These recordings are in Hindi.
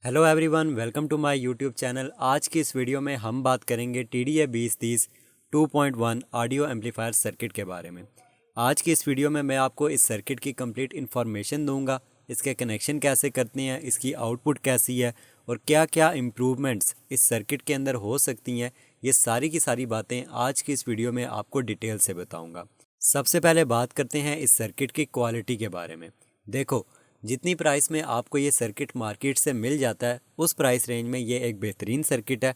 Hello everyone, welcome to my YouTube channel. आज की इस वीडियो में हम बात करेंगे TDA 2030 2.1 ऑडियो एम्पलीफायर सर्किट के बारे में। आज की इस वीडियो में मैं आपको इस सर्किट की कंप्लीट इन्फॉर्मेशन दूंगा, इसके कनेक्शन कैसे करते हैं, इसकी आउटपुट कैसी है और क्या क्या इम्प्रूवमेंट्स इस सर्किट के अंदर हो सकती हैं। ये सारी की सारी बातें आज की इस वीडियो में आपको डिटेल से बताऊँगा। सबसे पहले बात करते हैं इस सर्किट की क्वालिटी के बारे में। देखो, जितनी प्राइस में आपको ये सर्किट मार्केट से मिल जाता है उस प्राइस रेंज में ये एक बेहतरीन सर्किट है।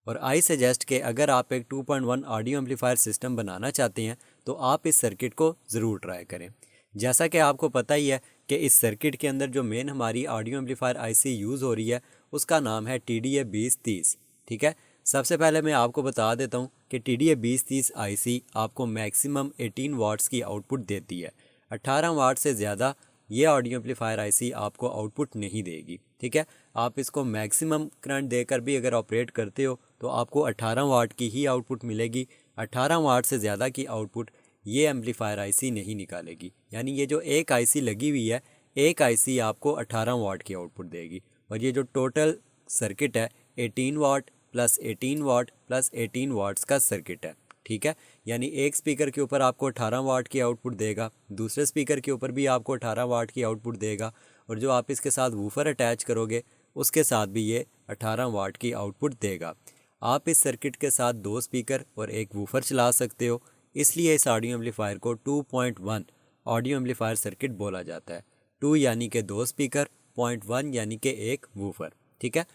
और आई सजेस्ट कि अगर आप एक 2.1 ऑडियो एम्पलीफायर सिस्टम बनाना चाहते हैं तो आप इस सर्किट को ज़रूर ट्राई करें। जैसा कि आपको पता ही है कि इस सर्किट के अंदर जो मेन हमारी ऑडियो एम्पलीफायर आईसी यूज़ हो रही है उसका नाम है TDA 2030। ठीक है, सबसे पहले मैं आपको बता देता हूँ कि TDA 2030 आईसी आपको मैक्सिमम 18 वाट्स की आउटपुट देती है। 18 वाट से ज़्यादा ये ऑडियो एम्पलीफायर आईसी आपको आउटपुट नहीं देगी। ठीक है, आप इसको मैक्सिमम करंट देकर भी अगर ऑपरेट करते हो तो आपको 18 वाट की ही आउटपुट मिलेगी। 18 वाट से ज़्यादा की आउटपुट ये एम्पलीफायर आईसी नहीं निकालेगी। यानी ये जो एक आईसी लगी हुई है, एक आईसी आपको 18 वाट की आउटपुट देगी। और ये जो टोटल सर्किट है 18 वाट प्लस 18 वाट प्लस 18 वाट्स का सर्किट है। ठीक है, यानी एक स्पीकर के ऊपर आपको 18 वाट की आउटपुट देगा, दूसरे स्पीकर के ऊपर भी आपको 18 वाट की आउटपुट देगा, और जो आप इसके साथ वूफर अटैच करोगे उसके साथ भी ये 18 वाट की आउटपुट देगा। आप इस सर्किट के साथ दो स्पीकर और एक वूफर चला सकते हो, इसलिए इस ऑडियो एम्पलीफायर को 2.1 ऑडियो एम्पलीफायर सर्किट बोला जाता है। 2 यानी कि दो स्पीकर, 0.1 यानी कि एक वूफर। ठीक है,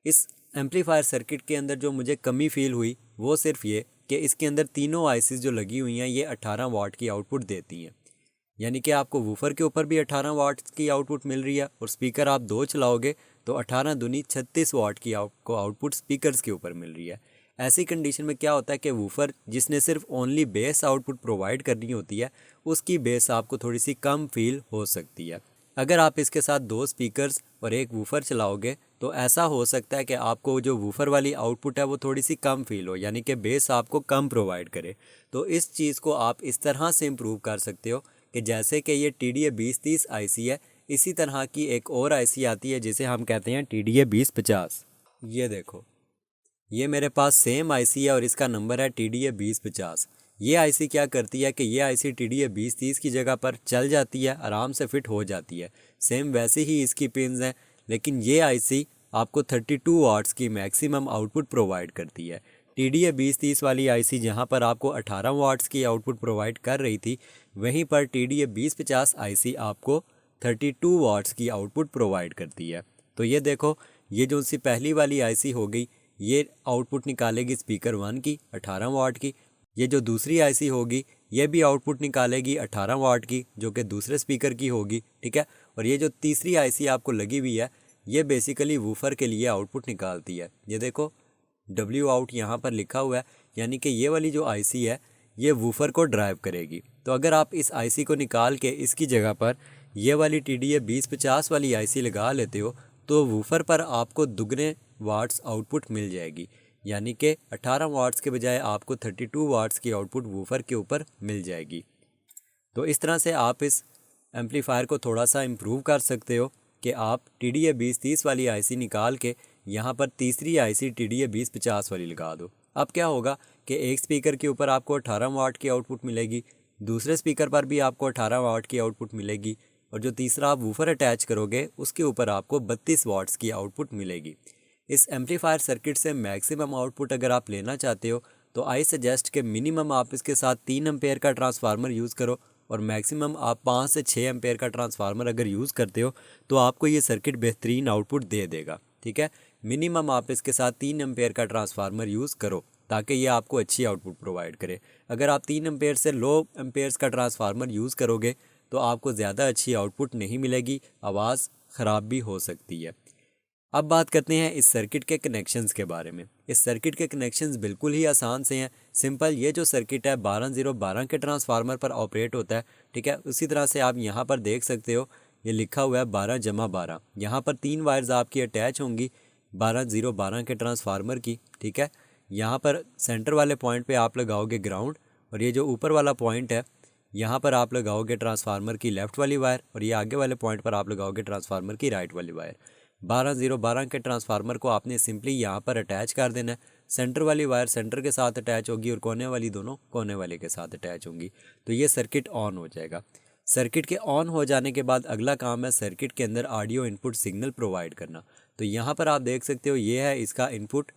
इस एम्पलीफायर सर्किट के अंदर जो मुझे कमी फील हुई वो सिर्फ ये कि इसके अंदर तीनों आईसीज जो लगी हुई हैं ये 18 वाट की आउटपुट देती हैं। यानी कि आपको वूफर के ऊपर भी 18 वाट की आउटपुट मिल रही है और स्पीकर आप दो चलाओगे तो 18 दूनी 36 वाट की आपको आउटपुट स्पीकर्स के ऊपर मिल रही है। ऐसी कंडीशन में क्या होता है कि वूफर जिसने सिर्फ ओनली बेस आउटपुट प्रोवाइड करनी होती है उसकी बेस आपको थोड़ी सी कम फील हो सकती है। अगर आप इसके साथ दो स्पीकर्स और एक वूफर चलाओगे तो ऐसा हो सकता है कि आपको जो वूफर वाली आउटपुट है वो थोड़ी सी कम फील हो, यानी कि बेस आपको कम प्रोवाइड करे। तो इस चीज़ को आप इस तरह से इम्प्रूव कर सकते हो कि जैसे कि ये TDA 2030 आईसी है, इसी तरह की एक और आईसी आती है जिसे हम कहते हैं TDA 2050। ये देखो, ये मेरे पास सेम आईसी है और इसका नंबर है TDA 2050। ये आईसी क्या करती है कि ये आईसी TDA 2030 की जगह पर चल जाती है, आराम से फिट हो जाती है। सेम वैसे ही इसकी पिन्स हैं, लेकिन ये आईसी आपको 32 वाट्स की मैक्सिमम आउटपुट प्रोवाइड करती है। TDA 2030 वाली आईसी जहाँ पर आपको 18 वाट्स की आउटपुट प्रोवाइड कर रही थी, वहीं पर TDA 2050 आईसी आपको 32 वाट्स की आउटपुट प्रोवाइड करती है। तो ये देखो, ये जो सी पहली वाली आईसी हो गई, ये आउटपुट निकालेगी स्पीकर 1 की 18 वाट की। ये जो दूसरी आईसी होगी ये भी आउटपुट निकालेगी 18 वाट की, जो कि दूसरे स्पीकर की होगी। ठीक है, और ये जो तीसरी आईसी आपको लगी हुई है ये बेसिकली वूफर के लिए आउटपुट निकालती है। ये देखो, W आउट यहाँ पर लिखा हुआ है, यानी कि ये वाली जो आईसी है ये वूफर को ड्राइव करेगी। तो अगर आप इस आईसी को निकाल के इसकी जगह पर ये वाली TDA 2050 वाली आईसी लगा लेते हो तो वूफर पर आपको दुगने वाट्स आउटपुट मिल जाएगी। यानी कि 18 वाट्स के बजाय आपको 32 वाट्स की आउटपुट वूफर के ऊपर मिल जाएगी। तो इस तरह से आप इस एम्पलीफायर को थोड़ा सा इम्प्रूव कर सकते हो कि आप TDA 2030 वाली आईसी निकाल के यहाँ पर तीसरी आईसी TDA 2050 वाली लगा दो। अब क्या होगा कि एक स्पीकर के ऊपर आपको 18 वाट की आउटपुट मिलेगी, दूसरे स्पीकर पर भी आपको 18 वाट की आउटपुट मिलेगी, और जो तीसरा आप वूफर अटैच करोगे उसके ऊपर आपको 32 वाट्स की आउटपुट मिलेगी। इस एम्पलीफायर सर्किट से मैक्सिमम आउटपुट अगर आप लेना चाहते हो तो आई सजेस्ट के मिनिमम आप इसके साथ 3 एम्पेयर का ट्रांसफार्मर यूज़ करो, और मैक्सिमम आप 5 से 6 एम्पेयर का ट्रांसफार्मर अगर यूज़ करते हो तो आपको ये सर्किट बेहतरीन आउटपुट दे देगा। ठीक है, मिनिमम आप इसके साथ 3 एम्पेयर का ट्रांसफार्मर यूज़ करो ताकि ये आपको अच्छी आउटपुट प्रोवाइड करे। अगर आप 3 एम्पेयर से लो एम्पेयर्स का ट्रांसफार्मर यूज़ करोगे तो आपको ज़्यादा अच्छी आउटपुट नहीं मिलेगी, आवाज़ ख़राब भी हो सकती है। अब बात करते हैं इस सर्किट के कनेक्शंस के बारे में। इस सर्किट के कनेक्शंस बिल्कुल ही आसान से हैं, सिंपल। ये जो सर्किट है 12012 के ट्रांसफार्मर पर ऑपरेट होता है। ठीक है, उसी तरह से आप यहाँ पर देख सकते हो ये लिखा हुआ है 12/12। यहाँ पर 3 वायर्स आपकी अटैच होंगी 12012 के ट्रांसफार्मर की। ठीक है, यहाँ पर सेंटर वाले पॉइंट पे आप लगाओगे ग्राउंड, और ये जो ऊपर वाला पॉइंट है यहाँ पर आप लगाओगे ट्रांसफार्मर की लेफ़्ट वाली वायर, और ये आगे वाले पॉइंट पर आप लगाओगे ट्रांसफार्मर की राइट वाली वायर। 12012 के ट्रांसफार्मर को आपने सिंपली यहाँ पर अटैच कर देना है। सेंटर वाली वायर सेंटर के साथ अटैच होगी और कोने वाली दोनों कोने वाले के साथ अटैच होंगी, तो ये सर्किट ऑन हो जाएगा। सर्किट के ऑन हो जाने के बाद अगला काम है सर्किट के अंदर ऑडियो इनपुट सिग्नल प्रोवाइड करना। तो यहाँ पर आप देख सकते हो ये है इसका इनपुट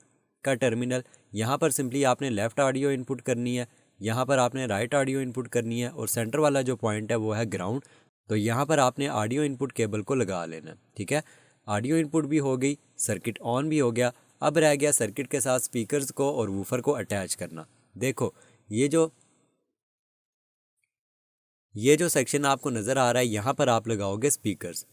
का टर्मिनल। यहाँ पर सिंपली आपने लेफ़्ट ऑडियो इनपुट करनी है, यहाँ पर आपने राइट ऑडियो इनपुट करनी है और सेंटर वाला जो पॉइंट है वो है ग्राउंड। तो यहाँ पर आपने ऑडियो इनपुट केबल को लगा लेना, ठीक है। ऑडियो इनपुट भी हो गई, सर्किट ऑन भी हो गया। अब रह गया सर्किट के साथ स्पीकर्स को और वूफर को अटैच करना। देखो ये जो सेक्शन आपको नज़र आ रहा है, यहाँ पर आप लगाओगे स्पीकर्स,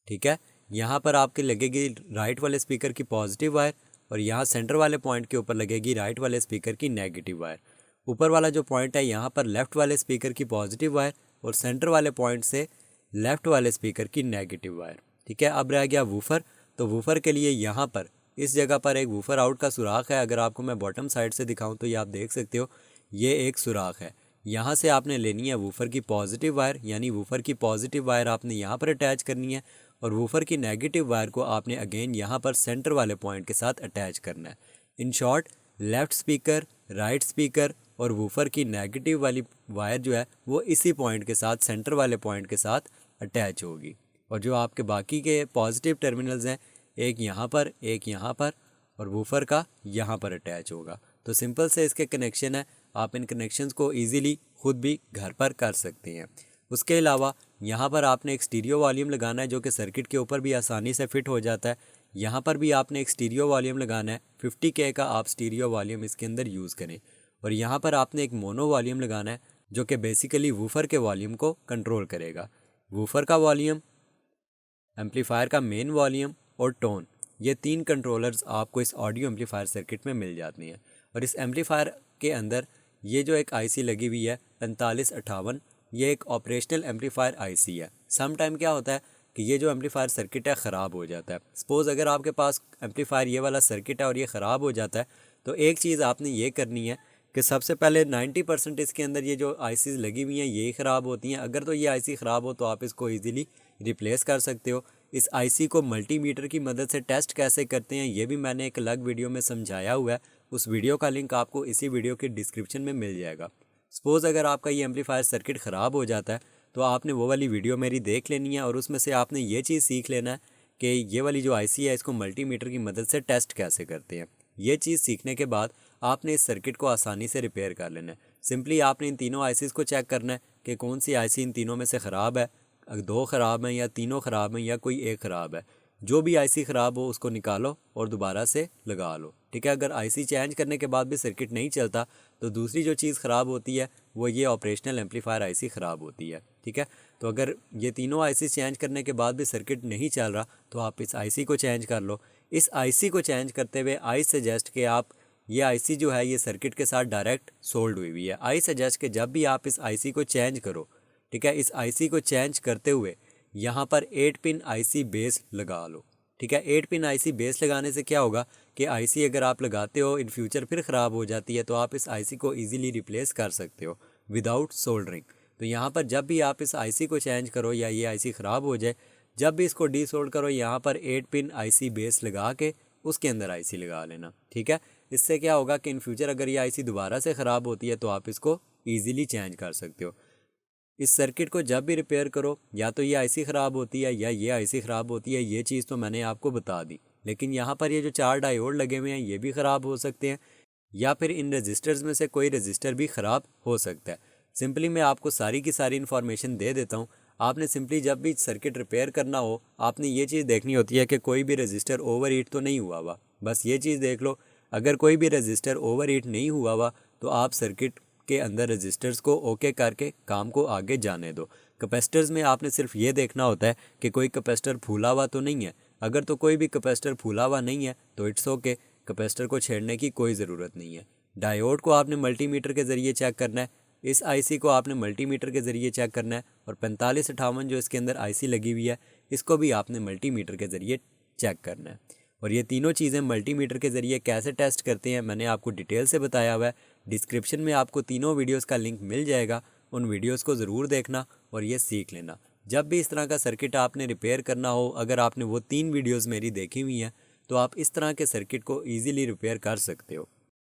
ठीक है। यहाँ पर आपके लगेगी राइट वाले स्पीकर की पॉजिटिव वायर और यहाँ सेंटर वाले पॉइंट के ऊपर लगेगी राइट वाले स्पीकर की नेगेटिव वायर। ऊपर वाला जो पॉइंट है यहाँ पर लेफ़्ट वाले स्पीकर की पॉजिटिव वायर और सेंटर वाले पॉइंट से लेफ़्ट वाले स्पीकर की नेगेटिव वायर, ठीक है। अब रह गया वूफर। तो वूफर के लिए यहाँ पर इस जगह पर एक वूफर आउट का सुराख है। अगर आपको मैं बॉटम साइड से दिखाऊं तो ये आप देख सकते हो, ये एक सुराख है। यहाँ से आपने लेनी है वूफर की पॉजिटिव वायर, यानी वूफर की पॉजिटिव वायर आपने यहाँ पर अटैच करनी है और वूफर की नेगेटिव वायर को आपने अगेन यहाँ पर सेंटर वाले पॉइंट के साथ अटैच करना है। In short, left speaker, right speaker और वूफर की नेगेटिव वाली वायर जो है वो इसी पॉइंट के साथ, सेंटर वाले पॉइंट के साथ अटैच होगी। और जो आपके बाकी के पॉजिटिव टर्मिनल्स हैं, एक यहाँ पर, एक यहाँ पर और वूफर का यहाँ पर अटैच होगा। तो सिंपल से इसके कनेक्शन है। आप इन कनेक्शंस को इजीली खुद भी घर पर कर सकते हैं। उसके अलावा यहाँ पर आपने एक स्टीरियो वॉल्यूम लगाना है जो कि सर्किट के ऊपर भी आसानी से फिट हो जाता है। यहाँ पर भी आपने एक स्टीरियो वॉल्यूम लगाना है। 50K का आप स्टीरियो वॉल्यूम इसके अंदर यूज़ करें। और यहाँ पर आपने एक मोनो वॉल्यूम लगाना है जो कि बेसिकली वूफर के वॉल्यूम को कंट्रोल करेगा। वूफर का वॉल्यूम, एम्पलीफायर का मेन वॉल्यूम और टोन, ये 3 कंट्रोलर्स आपको इस ऑडियो एम्पलीफायर सर्किट में मिल जाती हैं। और इस एम्पलीफायर के अंदर ये जो एक आईसी लगी हुई है 4558, ये एक ऑपरेशनल एम्पलीफायर आईसी है। सम टाइम क्या होता है कि ये जो एम्पलीफायर सर्किट है ख़राब हो जाता है। सपोज़ अगर आपके पास एम्पलीफायर ये वाला सर्किट है और ये ख़राब हो जाता है, तो एक चीज़ आपने ये करनी है कि सबसे पहले 90% इसके अंदर ये जो आईसीज़ लगी हुई हैं ये ख़राब होती हैं। अगर तो ये आईसी ख़राब हो तो आप इसको ईज़िली रिप्लेस कर सकते हो। इस आईसी को मल्टीमीटर की मदद से टेस्ट कैसे करते हैं ये भी मैंने एक अलग वीडियो में समझाया हुआ है। उस वीडियो का लिंक आपको इसी वीडियो के डिस्क्रिप्शन में मिल जाएगा। सपोज़ अगर आपका ये एम्पलीफायर सर्किट ख़राब हो जाता है तो आपने वो वाली वीडियो मेरी देख लेनी है और उसमें से आपने ये चीज़ सीख लेना है कि ये वाली जो आईसी है इसको मल्टीमीटर की मदद से टेस्ट कैसे करते हैं। ये चीज़ सीखने के बाद आपने इस सर्किट को आसानी से रिपेयर कर लेना है। सिंपली आपने इन तीनों आईसीज़ को चेक करना है कि कौन सी आईसी इन तीनों में से ख़राब है, 2 ख़राब हैं या तीनों ख़राब हैं या कोई एक ख़राब है। जो भी आईसी ख़राब हो उसको निकालो और दोबारा से लगा लो, ठीक है। अगर आईसी चेंज करने के बाद भी सर्किट नहीं चलता तो दूसरी जो चीज़ ख़राब होती है वो ये ऑपरेशनल एम्पलीफायर आईसी ख़राब होती है, ठीक है। तो अगर ये तीनों आईसी चेंज करने के बाद भी सर्किट नहीं चल रहा तो आप इस आईसी को चेंज कर लो। इस आईसी को चेंज करते हुए आई सजेस्ट कि आप ये आईसी जो है ये सर्किट के साथ डायरेक्ट सोल्ड हुई है। आई सजेस्ट कि जब भी आप इस आईसी को चेंज करो, ठीक है, इस आईसी को चेंज करते हुए यहाँ पर 8 पिन आईसी बेस लगा लो, ठीक है। 8 पिन आईसी बेस लगाने से क्या होगा कि आईसी अगर आप लगाते हो इन फ्यूचर फिर ख़राब हो जाती है तो आप इस आईसी को इजीली रिप्लेस कर सकते हो विदाउट सोल्डरिंग। तो यहाँ पर जब भी आप इस आईसी को चेंज करो या ये आईसी ख़राब हो जाए, जब भी इसको डीसोल्ड करो यहाँ पर 8 पिन आईसी बेस लगा के उसके अंदर आईसी लगा लेना, ठीक है। इससे क्या होगा कि इन फ्यूचर अगर ये आईसी दोबारा से ख़राब होती है तो आप इसको ईज़िली चेंज कर सकते हो। इस सर्किट को जब भी रिपेयर करो या तो ये आईसी ख़राब होती है या ये आईसी ख़राब होती है, ये चीज़ तो मैंने आपको बता दी। लेकिन यहाँ पर ये जो 4 डायोड लगे हुए हैं ये भी ख़राब हो सकते हैं या फिर इन रजिस्टर्स में से कोई रजिस्टर भी ख़राब हो सकता है। सिंपली मैं आपको सारी की सारी इन्फॉर्मेशन दे देता हूँ। आपने सिंपली जब भी सर्किट रिपेयर करना हो आपने ये चीज़ देखनी होती है कि कोई भी रजिस्टर ओवर हीट तो नहीं हुआ हुआ। बस ये चीज़ देख लो, अगर कोई भी रजिस्टर ओवर हीट नहीं हुआ हुआ तो आप सर्किट के अंदर रजिस्टर्स को ओके करके काम को आगे जाने दो। कैपेसिटर्स में आपने सिर्फ ये देखना होता है कि कोई कैपेसिटर फूला हुआ तो नहीं है। अगर तो कोई भी कैपेसिटर फूला हुआ नहीं है तो इट्स ओके, कैपेसिटर को छेड़ने की कोई ज़रूरत नहीं है। डायोड को आपने मल्टीमीटर के ज़रिए चेक करना है, इस आईसी को आपने मल्टीमीटर के ज़रिए चेक करना है और 4558 जो इसके अंदर आईसी लगी हुई है इसको भी आपने मल्टीमीटर के ज़रिए चेक करना है। और ये तीनों चीज़ें मल्टीमीटर के ज़रिए कैसे टेस्ट करते हैं मैंने आपको डिटेल से बताया हुआ है। डिस्क्रिप्शन में आपको तीनों वीडियोस का लिंक मिल जाएगा, उन वीडियोस को ज़रूर देखना और ये सीख लेना। जब भी इस तरह का सर्किट आपने रिपेयर करना हो, अगर आपने वो 3 वीडियोज़ मेरी देखी हुई हैं तो आप इस तरह के सर्किट को ईज़िली रिपेयर कर सकते हो।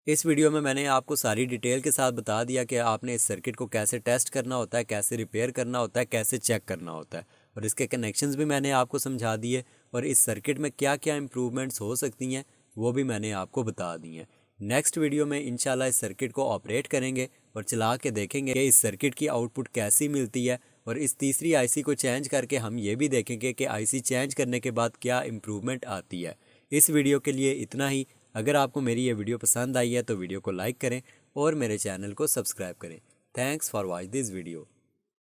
इस वीडियो में मैंने आपको सारी डिटेल के साथ बता दिया कि आपने इस सर्किट को कैसे टेस्ट करना होता है, कैसे रिपेयर करना होता है, कैसे चेक करना होता है, और इसके कनेक्शंस भी मैंने आपको समझा दिए, और इस सर्किट में क्या क्या इम्प्रूवमेंट्स हो सकती हैं वो भी मैंने आपको बता दी हैं। नेक्स्ट वीडियो में इंशाल्लाह इस सर्किट को ऑपरेट करेंगे और चला के देखेंगे कि इस सर्किट की आउटपुट कैसी मिलती है, और इस तीसरी आईसी को चेंज करके हम ये भी देखेंगे कि आईसी चेंज करने के बाद क्या इम्प्रूवमेंट आती है। इस वीडियो के लिए इतना ही। अगर आपको मेरी ये वीडियो पसंद आई है तो वीडियो को लाइक करें और मेरे चैनल को सब्सक्राइब करें। Thanks for watch this video.